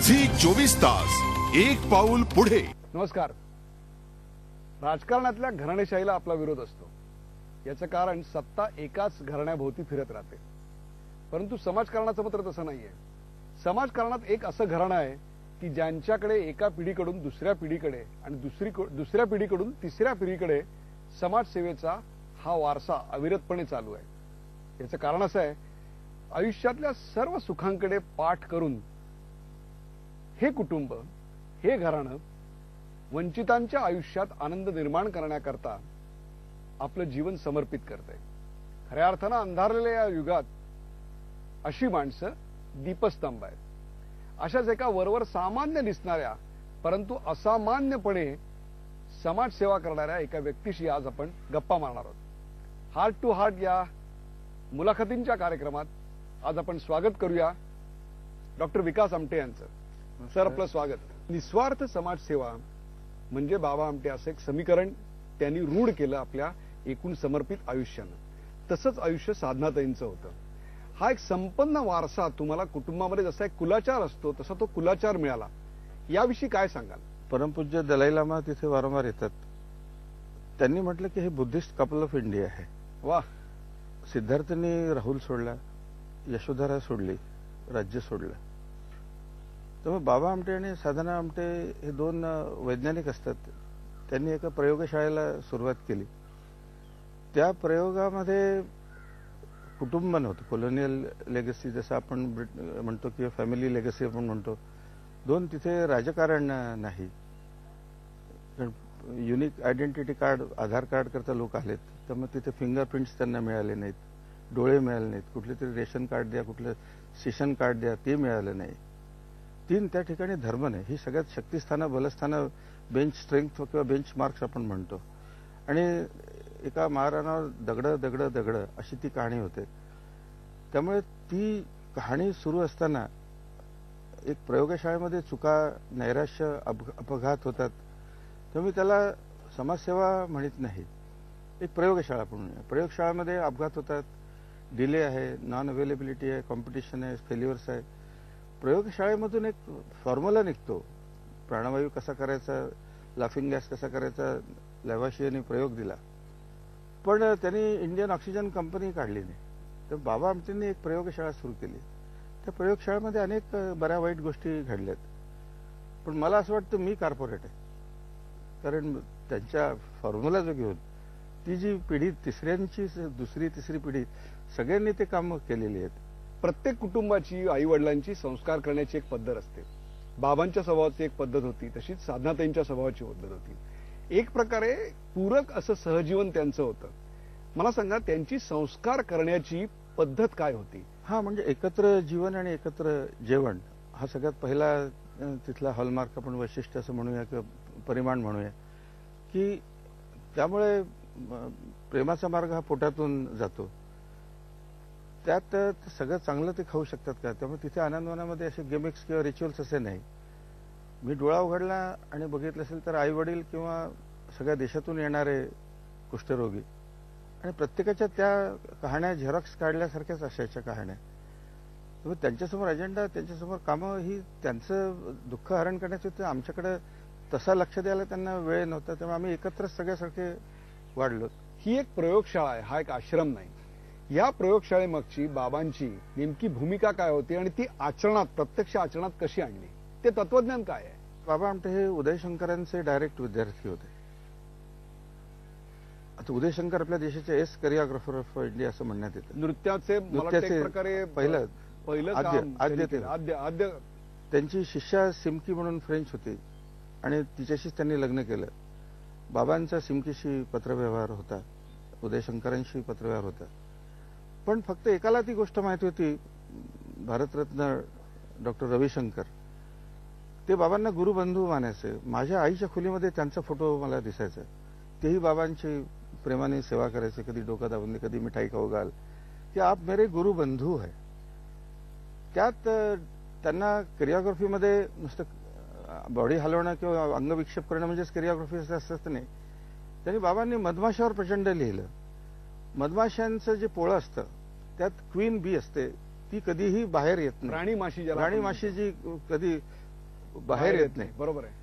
Zee 24 तास एक पाऊल पुढे. नमस्कार. राजकारणातल्या घराणेशाहीला आपला विरोध असतो. याचं कारण सत्ता एकाच घराण्याभोवती फिरत राहते. परंतु समाजकारणाचं मात्र तसं नाहीये. समाजकारणात एक असं घराणं आहे की ज्यांच्याकडे एका पिढीकडून दुसऱ्या पिढीकडे आणि दुसऱ्या पिढीकडून तिसऱ्या पिढीकडे समाजसेवेचा हा वारसा अविरतपणे चालू आहे. याचं कारण असं आहे, आयुष्यातल्या सर्व सुखांकडे पाठ करून हे कुटुंब, हे घराणं वंचितांच्या आयुष्यात आनंद निर्माण करण्याकरता आपलं जीवन समर्पित करतंय. खऱ्या अर्थानं अंधारलेल्या या युगात अशी माणसं दीपस्तंभ आहेत. अशाच एका वरवर सामान्य दिसणाऱ्या परंतु असामान्यपणे समाजसेवा करणाऱ्या एका व्यक्तीशी आज आपण गप्पा मारणार आहोत. हार्ट टू हार्ट या मुलाखतींच्या कार्यक्रमात आज आपण स्वागत करूया डॉक्टर विकास आमटे यांचं. सर, आपलं स्वागत. निस्वार्थ समाजसेवा म्हणजे बाबा आमटे असं एक समीकरण त्यांनी रूढ केलं आपल्या एकूण समर्पित आयुष्यानं. तसंच आयुष्य साधनाताईंचं होतं. हा एक संपन्न वारसा तुम्हाला कुटुंबामध्ये जसा एक कुलाचार असतो तसा तो कुलाचार मिळाला. याविषयी काय सांगाल? परमपूज्य दलाई लामा तिथे वारंवार येतात. त्यांनी म्हटलं की हे बुद्धिस्ट कपल ऑफ इंडिया आहे. वा. सिद्धार्थनी राहुल सोडला, यशोधरा सोडली, राज्य सोडलं. त्यामुळे बाबा आमटे आणि साधना आमटे हे दोन वैज्ञानिक असतात. त्यांनी एका प्रयोगशाळेला सुरुवात केली. त्या प्रयोगामध्ये कुटुंब नव्हतं. कॉलोनियल लेगसी जसं आपण म्हणतो किंवा फॅमिली लेगसी आपण म्हणतो. दोन, तिथे राजकारण नाही. युनिक आयडेंटिटी कार्ड, आधार कार्ड करता लोक आलेत. त्यामुळे तिथे फिंगरप्रिंट्स त्यांना मिळाले नाहीत, डोळे मिळाले नाहीत, कुठले तरी रेशन कार्ड द्या, कुठलं सेशन कार्ड द्या, ते मिळालं नाही. 3, त्या ठिकाणी धर्म नाही. ही सगळ्यात शक्तिस्थानं, बलस्थानं, बेंच स्ट्रेंथ किंवा बेंच मार्क्स आपण म्हणतो. आणि एका महाराणावर दगड दगड दगड अशी ती कहाणी होते. त्यामुळे ती कहाणी सुरू असताना एक प्रयोगशाळेमध्ये चुका, नैराश्य, अपघात होतात. त्यामुळे त्याला समाजसेवा म्हणत नाही, एक प्रयोगशाळा आपण म्हणूया. प्रयोगशाळेमध्ये अपघात होतात, डिले आहे, नॉन अवेलेबिलिटी आहे, कॉम्पिटिशन आहे, फेल्युअर्स आहे. प्रयोगशाळेमधून एक फॉर्म्युला निघतो. प्राणवायू कसा करायचा, लाफिंग गॅस कसा करायचा, लॅव्हाशियाने प्रयोग दिला. पण त्यांनी इंडियन ऑक्सिजन कंपनी काढली नाही. तर बाबा आमटेंनी एक प्रयोगशाळा सुरू केली. त्या प्रयोगशाळेमध्ये अनेक बऱ्या वाईट गोष्टी घडल्यात. पण मला असं वाटतं मी कॉर्पोरेट आहे. कारण त्यांच्या फॉर्म्युला जो घेऊन ती जी पिढी, तिसऱ्यांची दुसरी तिसरी पिढी, सगळ्यांनी ते कामं केलेली आहेत. प्रत्येक कुटुंबाची, आई वडिलांची संस्कार करण्याची एक पद्धत असते. बाबांच्या स्वभावाची एक पद्धत होती, तशीच साधनाताईंच्या स्वभावाची पद्धत होती. एक प्रकारे पूरक असं सहजीवन त्यांचं होतं. मला सांगा, त्यांची संस्कार करण्याची पद्धत काय होती? हा, म्हणजे एकत्र जीवन आणि एकत्र जेवण हा सगळ्यात पहिला तिथला हॉलमार्क आपण वैशिष्ट्य असं म्हणूया किंवा परिमाण म्हणूया. की त्यामुळे प्रेमाचा मार्ग हा पोटातून जातो. त्यात सगळं चांगलं ते खाऊ शकतात का? त्यामुळे तिथे आनंदवनामध्ये असे गिमिक्स किंवा रिच्युअल्स असे नाही. मी डोळा उघडला आणि बघितलं असेल तर आई वडील किंवा सगळ्या देशातून येणारे कुष्ठरोगी आणि प्रत्येकाच्या त्या कहाण्या झेरॉक्स काढल्यासारख्याच असायच्या कहाण्या. त्यामुळे त्यांच्यासमोर अजेंडा, त्यांच्यासमोर कामं ही त्यांचं दुःख हरण करण्याची होती. आमच्याकडे तसा लक्ष द्यायला त्यांना वेळ नव्हता. त्यामुळे आम्ही एकत्रच सगळ्यासारखे वाढलो. ही एक प्रयोगशाळा आहे, हा एक आश्रम नाही. या प्रयोगशाळेमागची बाबांची नेमकी भूमिका काय होती आणि ती आचरणात, प्रत्यक्ष आचरणात कशी आणली? ते तत्वज्ञान काय आहे? बाबा आमटे हे उदयशंकरांचे डायरेक्ट विद्यार्थी होते. आता उदयशंकर आपल्या देशाचे एस कोरिओग्राफर ऑफ इंडिया असं म्हणण्यात येतं. नृत्याचे प्रकारे पहिलं आद्य. त्यांची शिष्या सिमकी म्हणून फ्रेंच होती आणि तिच्याशीच त्यांनी लग्न केलं. बाबांचा सिमकीशी पत्रव्यवहार होता, उदयशंकरांशी पत्रव्यवहार होता. पण फक्त एकाला ती गोष्ट माहिती होती, भारतरत्न डॉक्टर रविशंकर. ते बाबांना गुरुबंधू मानायचे. माझ्या आईच्या खोलीमध्ये त्यांचा फोटो मला दिसायचा. तेही बाबांची प्रेमाने सेवा करायचे. कधी डोकं दाबून दे, कधी मिठाई खाऊ घाल, की आप मेरे गुरुबंधू है. त्यात त्यांना कोरिओग्राफीमध्ये नुसतं बॉडी हलवणं किंवा अंगविक्षेप करणं म्हणजेच कोरिओग्राफी असं नाही. त्यांनी बाबांनी मधमाशावर प्रचंड लिहिलं. मधमाशांचं जे पोळं असतं त्यात क्वीन बी असते, ती कधीही बाहेर येत नाही. राणी माशी जी कधी बाहेर येत नाही. बरोबर आहे.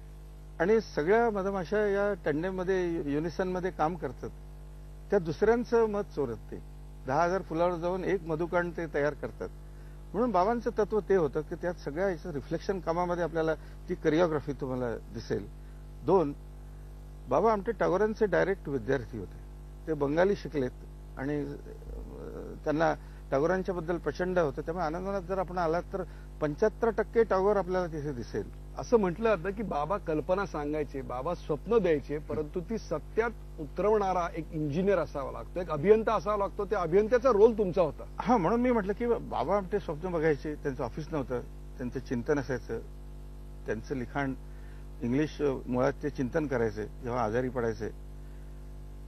आणि सगळ्या मधमाशा या टंडेमध्ये युनिसनमध्ये काम करतात. त्या दुसऱ्यांचं मध चोरत ते 10,000 फुलावर जाऊन एक मधुकांड ते तयार करतात. म्हणून बाबांचं तत्व ते होतं की त्यात सगळ्या याचं रिफ्लेक्शन कामामध्ये आपल्याला ती कोरिओग्राफी तुम्हाला दिसेल. 2, बाबा आमटे टागोरांचे डायरेक्ट विद्यार्थी होते. ते बंगाली शिकलेत आणि त्यांना टागोरांच्या बद्दल प्रचंड होतं. त्यामुळे आनंदवनात जर आपण आलात तर 75% टागोर आपल्याला तिथे दिसेल. असं म्हटलं जातं की बाबा कल्पना सांगायचे, बाबा स्वप्न द्यायचे, परंतु ती सत्यात उतरवणारा एक इंजिनियर असावा लागतो, एक अभियंता असावा लागतो. त्या अभियंत्याचा रोल तुमचा होता. हा, म्हणून मी म्हटलं की बाबा आमटे स्वप्न बघायचे. त्यांचं ऑफिस नव्हतं, त्यांचं चिंतन असायचं. त्यांचं लिखाण इंग्लिश मुळात ते चिंतन करायचे जेव्हा आजारी पडायचे.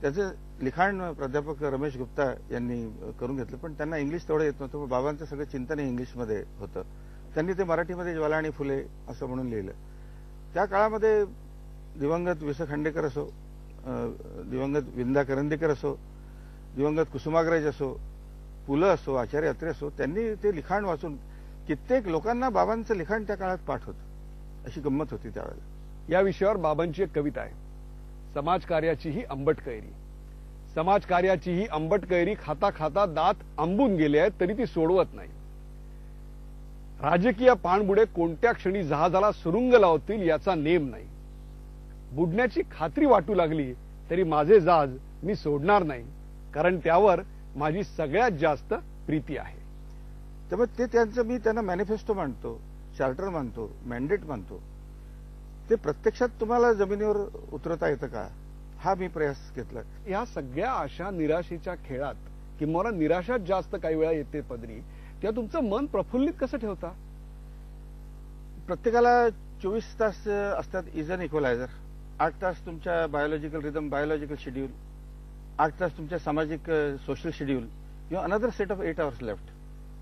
त्याचं लिखाण प्राध्यापक रमेश गुप्ता यांनी करून घेतलं, पण त्यांना इंग्लिश तेवढं येत नव्हतं. पण बाबांचं सगळं चिंतन हे इंग्लिशमध्ये होतं. त्यांनी ते मराठीमध्ये ज्वाला आणि फुले असं म्हणून लिहिलं. त्या काळामध्ये दिवंगत वि. स. खांडेकर असो, दिवंगत विंदा करंदीकर असो, दिवंगत कुसुमाग्रज असो, पु ल असो, आचार्य अत्रे असो, त्यांनी ते लिखाण वाचून कित्येक लोकांना बाबांचं लिखाण त्या काळात पाठ होतं. अशी गंमत होती त्यावेळेला. या विषयावर बाबांची एक कविता आहे, समाजकार्याची ही आंबट कैरी. समाजकार्याची ही आंबट कैरी खाता खाता दात आंबून गेले आहेत तरी ती सोडवत नाही. राजकीय पाणबुडे कोणत्या क्षणी जहाजाला सुरुंग लावतील याचा नेम नाही. बुडण्याची खात्री वाटू लागली तरी माझे जहाज मी सोडणार नाही, कारण त्यावर माझी सगळ्यात जास्त प्रीती आहे. त्यामुळे ते त्यांचं मी त्यांना मॅनिफेस्टो मानतो, चार्टर मानतो, मॅन्डेट मानतो. ते प्रत्यक्षात तुम्हाला जमिनीवर उतरवता येतं का, हा मी प्रयास घेतला. या सगळ्या आशा निराशेच्या खेळात किंवा निराशाच जास्त काही वेळा येते पदरी, तेव्हा तुमचं मन प्रफुल्लित कसं ठेवता? प्रत्येकाला 24 तास असतात इज अन इक्वलायझर. 8 तास तुमच्या बायोलॉजिकल रिदम, बायोलॉजिकल शेड्यूल, 8 तास तुमच्या सामाजिक सोशल शेड्यूल, किंवा another set of 8 hours left.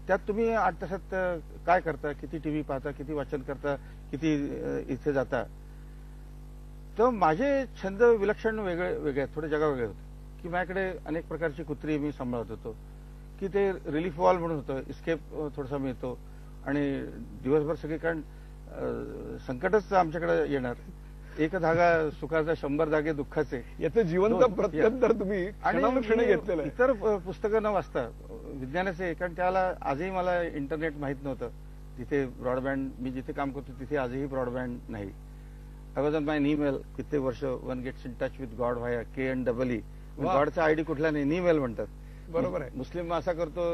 त्यात तुम्ही 8 तासात काय करता, किती टीव्ही पाहता, किती वाचन करता, किती इथे जाता. तर माझे छंद विलक्षण वेगळे थोडे जगावेगळे होते. की माझ्याकडे अनेक प्रकारची कुत्री मी सांभाळत होतो, की ते रिलीफ वॉल म्हणून होतं, इस्केप थोडासा मिळतो. आणि दिवसभर सगळे कारण संकटच आमच्याकडे येणार. एक धागा सुखाचा, 100 धागे दुःखाचे. याचं जिवंत प्रत्यंतर तुम्ही क्षणानुक्षणी घेतलेलं आहे. इतर पुस्तकं न वाचता विज्ञानाचे, कारण त्याला आजही मला इंटरनेट माहीत नव्हतं. तिथे ब्रॉडबँड, मी जिथे काम करतो तिथे आजही ब्रॉडबँड नाही. I was on my email कित्येक वर्ष. One gets in touch with God via KNEE. गॉडचा आयडी कुठला नाही, नीमेल म्हणतात. बरोबर आहे. मुस्लिम असा करतो,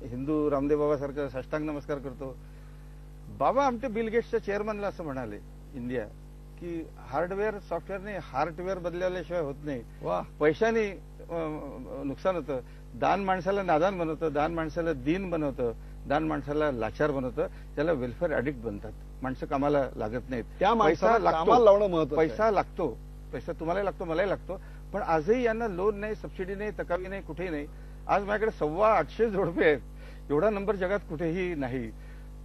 हिंदू रामदेव बाबासारखा साष्टांग नमस्कार करतो. बाबा आमटे बिल गेट्सच्या चेअरमनला असं म्हणाले इंडिया, की हार्डवेअर सॉफ्टवेअरने हार्टवेअर बदलल्याशिवाय होत नाही. वा. पैशाने नुकसान होतं. दान माणसाला नादान बनवतं, दान माणसाला दीन बनवतं, दान माणसाला लाचार बनवतं. त्याला वेलफेअर ॲडिक्ट बनतात. माणसं कामाला लागत नाहीत. त्या माणसाला कामाला लावणं महत्त्वाचं आहे. पैसा लागतो, पैसा तुम्हालाही लागतो, मलाही लागतो. पण आजही यांना लोन नाही, सबसिडी नाही, तकावी नाही, कुठेही नाही. आज माझ्याकडे 825 जोडपे आहेत. एवढा नंबर जगात कुठेही नाही.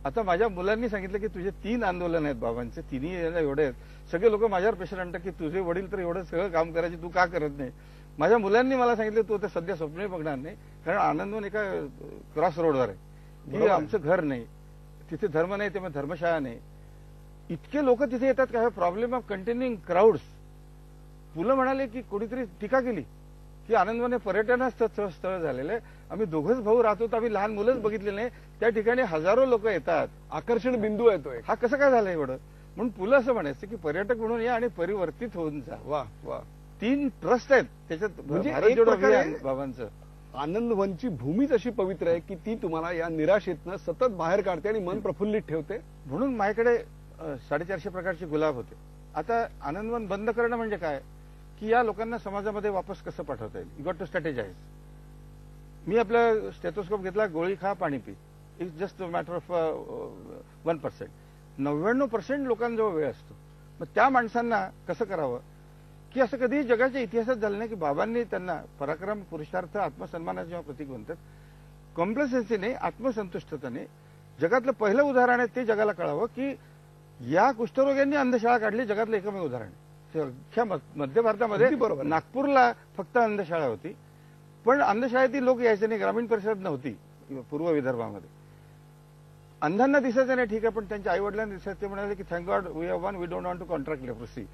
आता माझ्या मुलांनी सांगितलं की तुझे 3 आंदोलन आहेत बाबांचे, तिन्ही एवढे आहेत. सगळे लोक माझ्यावर प्रेशर आणतात की तुझे वडील तर एवढं सगळं काम करायचे, तू का करत नाही. माझ्या मुलांनी मला सांगितलं तू आता सध्या स्वप्नही बघणार नाही, कारण आनंदवन एका क्रॉस रोडवर आहे, की आमचं घर नाही, तिथे धर्म नाही, तेव्हा धर्मशाळा नाही. इतके लोक तिथे येतात का, प्रॉब्लेम ऑफ कंटेनिंग क्राऊड्स. पुलं म्हणाले की कोणीतरी टीका केली की आनंदवन हे पर्यटनाचं स्थळ झालेलं आहे. आम्ही दोघंच भाऊ राहतो, तर आम्ही लहान मुलंच बघितले नाही. त्या ठिकाणी हजारो लोक येतात. आकर्षण बिंदू येतोय. हा कसं काय झालं एवढं. म्हणून पुलं असं म्हणायचं की पर्यटक म्हणून या आणि परिवर्तित होऊन जा. वा वा. 3 ट्रस्ट आहेत त्याच्यात, म्हणजे भारत एक जोडो प्रकारे अभियान बाबांचं. आनंदवनची भूमीच अशी पवित्र आहे की ती तुम्हाला या निराशेतनं सतत बाहेर काढते आणि मन प्रफुल्लित ठेवते. म्हणून माझ्याकडे 450 प्रकारचे गुलाब होते. आता आनंदवन बंद करणं म्हणजे काय, की या लोकांना समाजामध्ये वापस कसं पाठवता येईल. You got to strategize. मी आपला स्टेथोस्कोप घेतला, गोळी खा, पाणी पी. It's just matter of 1%. 99% लोकांजवळ वेळ असतो. मग त्या माणसांना कसं करावं, की असं कधी जगाच्या इतिहासात झालं नाही की बाबांनी त्यांना पराक्रम, पुरुषार्थ, आत्मसन्मानाचे जेव्हा प्रतीक म्हणतात, कॉम्प्लेसेन्सीने, आत्मसंतुष्टतेने जगातलं पहिलं उदाहरण आहे. ते जगाला कळावं की या कुष्ठरोग्यांनी अंधशाळा काढली. जगातलं एकमेव उदाहरण आहे. अख्ख्या मध्य भारतामध्ये नागपूरला फक्त अंधशाळा होती, पण अंधशाळेतील लोक यायचे नाही. ग्रामीण परिसरात नव्हती, पूर्व विदर्भामध्ये. अंधांना दिसायचं नाही ठीक आहे, पण त्यांच्या आई वडिलांना दिसायचं. ते म्हणाले की thank God we have won, we don't want to contract leprosy.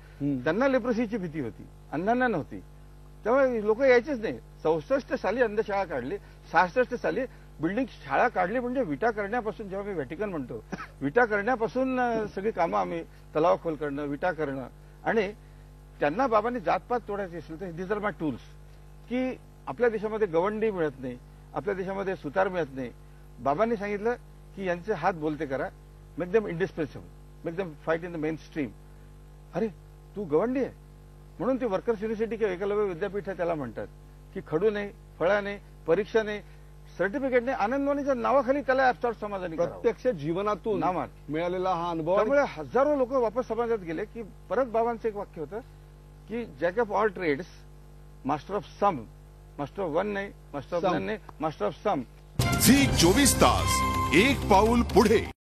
त्यांना लेप्रोसीची भीती होती, अंधांना नव्हती. त्यामुळे लोक यायचेच नाही. 64 साली अंधशाळा काढली, 66 साली बिल्डिंग शाळा काढली. म्हणजे विटा करण्यापासून, जेव्हा मी व्हॅटिकन म्हणतो, विटा करण्यापासून सगळी कामं आम्ही, तलाव खोल करणं, विटा करणं. आणि त्यांना बाबांनी जातपात तोडायची असेल तर दिस आर माय टूल्स. की आपल्या देशामध्ये गवंडी मिळत नाही, आपल्या देशामध्ये सुतार मिळत नाही. बाबांनी सांगितलं की यांचे हात बोलते करा, make them indispensable, make them fight in the main stream. अरे तू गवंडी आहे म्हणून ती वर्कर्स युनिव्हर्सिटी किंवा एकलव्य विद्यापीठ आहे त्याला म्हणतात की खडू नाही, फळा नाही, परीक्षा नाही, सर्टिफिकेट नाही, आनंदवाणीच्या नावाखाली त्याला ऍब्सॉर्ट समाजाने करावं. प्रत्यक्ष जीवनातून नामात मिळालेला हा अनुभव. त्यामुळे हजारो लोक वापस समाजात गेले. की परत बाबांचं एक वाक्य होतं की jack of all trades, master of some, master of one नाही, मास्टर ऑफ नन नाही, मास्टर ऑफ सम. झी 24 तास, एक पाऊल पुढे.